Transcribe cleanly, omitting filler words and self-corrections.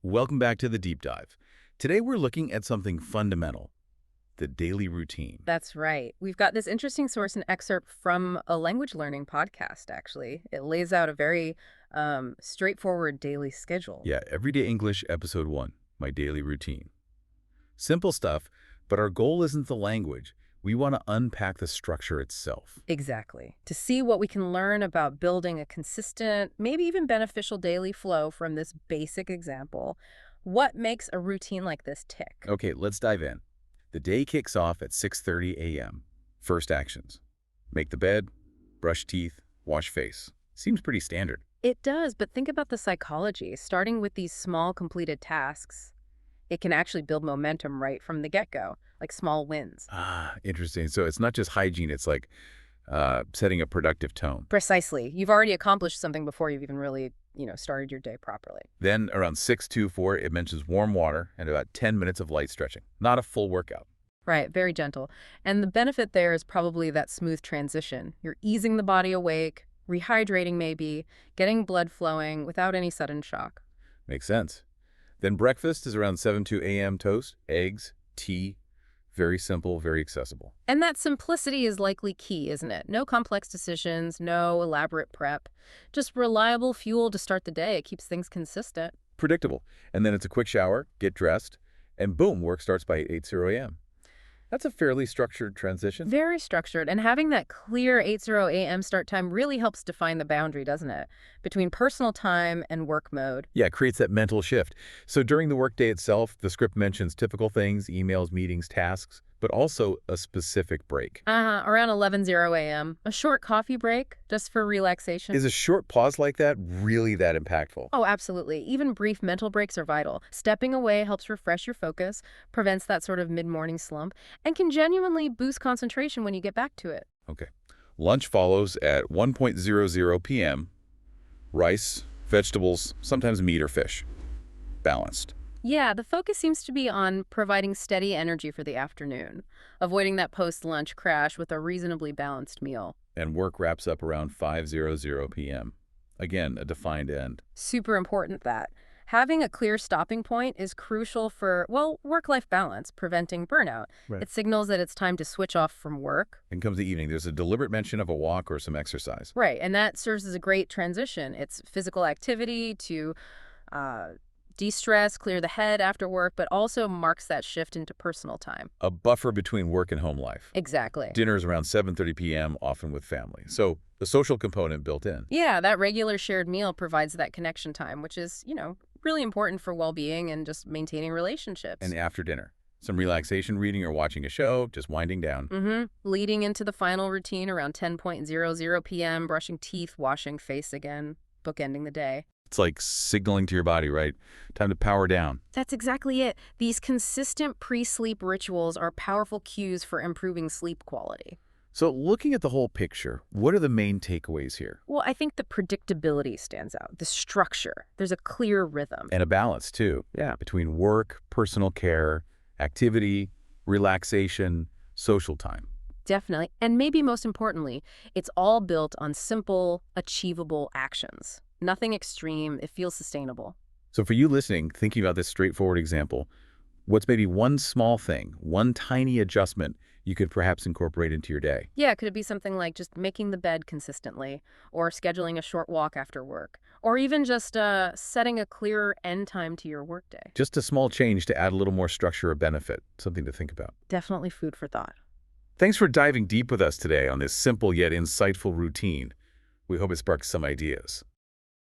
Welcome back to the Deep Dive. Today we're looking at something fundamental, the daily routine. That's right. We've got this interesting source and excerpt from a language learning podcast, actually. It lays out a very straightforward daily schedule. Yeah, Everyday English, Episode 1, My Daily Routine. Simple stuff, but our goal isn't the language. We want to unpack the structure itself. Exactly. To see what we can learn about building a consistent, maybe even beneficial daily flow from this basic example. What makes a routine like this tick? Okay, let's dive in. The day kicks off at 6:30 a.m. First actions. Make the bed, brush teeth, wash face. Seems pretty standard. It does, but think about the psychology. Starting with these small completed tasks, it can actually build momentum right from the get-go, like small wins. Ah, interesting. So it's not just hygiene, it's like setting a productive tone. Precisely. You've already accomplished something before you've even really, started your day properly. Then around 6:24, it mentions warm water and about 10 minutes of light stretching. Not a full workout. Right, very gentle. And the benefit there is probably that smooth transition. You're easing the body awake, rehydrating maybe, getting blood flowing without any sudden shock. Makes sense. Then breakfast is around 7 a.m. toast, eggs, tea. Very simple, very accessible. And that simplicity is likely key, isn't it? No complex decisions, no elaborate prep. Just reliable fuel to start the day. It keeps things consistent. Predictable. And then it's a quick shower, get dressed, and boom, work starts by 8:30 a.m. That's a fairly structured transition. Very structured. And having that clear 8:00 a.m. start time really helps define the boundary, doesn't it? Between personal time and work mode. Yeah, it creates that mental shift. So during the workday itself, the script mentions typical things, emails, meetings, tasks, but also a specific break. Around 11:00 a.m. A short coffee break just for relaxation. Is a short pause like that really that impactful? Oh, absolutely. Even brief mental breaks are vital. Stepping away helps refresh your focus, prevents that sort of mid-morning slump, and can genuinely boost concentration when you get back to it. Okay. Lunch follows at 1:00 p.m. Rice, vegetables, sometimes meat or fish. Balanced. Yeah, the focus seems to be on providing steady energy for the afternoon, avoiding that post-lunch crash with a reasonably balanced meal. And work wraps up around 5:00 p.m. Again, a defined end. Super important that. Having a clear stopping point is crucial for, well, work-life balance, preventing burnout. Right. It signals that it's time to switch off from work. Then comes the evening. There's a deliberate mention of a walk or some exercise. Right, and that serves as a great transition. It's physical activity to de-stress, clear the head after work, but also marks that shift into personal time. A buffer between work and home life. Exactly. Dinner is around 7:30 p.m., often with family. So the social component built in. Yeah, that regular shared meal provides that connection time, which is, really important for well-being and just maintaining relationships. And after dinner, some relaxation, reading or watching a show, just winding down. Leading into the final routine around 10:00 p.m., brushing teeth, washing face again, bookending the day. It's like signaling to your body, right? Time to power down. That's exactly it. These consistent pre-sleep rituals are powerful cues for improving sleep quality. So looking at the whole picture, what are the main takeaways here? Well, I think the predictability stands out, the structure. There's a clear rhythm. And a balance, too. Yeah. Between work, personal care, activity, relaxation, social time. Definitely. And maybe most importantly, it's all built on simple, achievable actions. Nothing extreme. It feels sustainable. So for you listening, thinking about this straightforward example, what's maybe one small thing, one tiny adjustment you could perhaps incorporate into your day? Yeah, could it be something like just making the bed consistently, or scheduling a short walk after work, or even just setting a clearer end time to your workday? Just a small change to add a little more structure or benefit, something to think about. Definitely food for thought. Thanks for diving deep with us today on this simple yet insightful routine. We hope it sparks some ideas.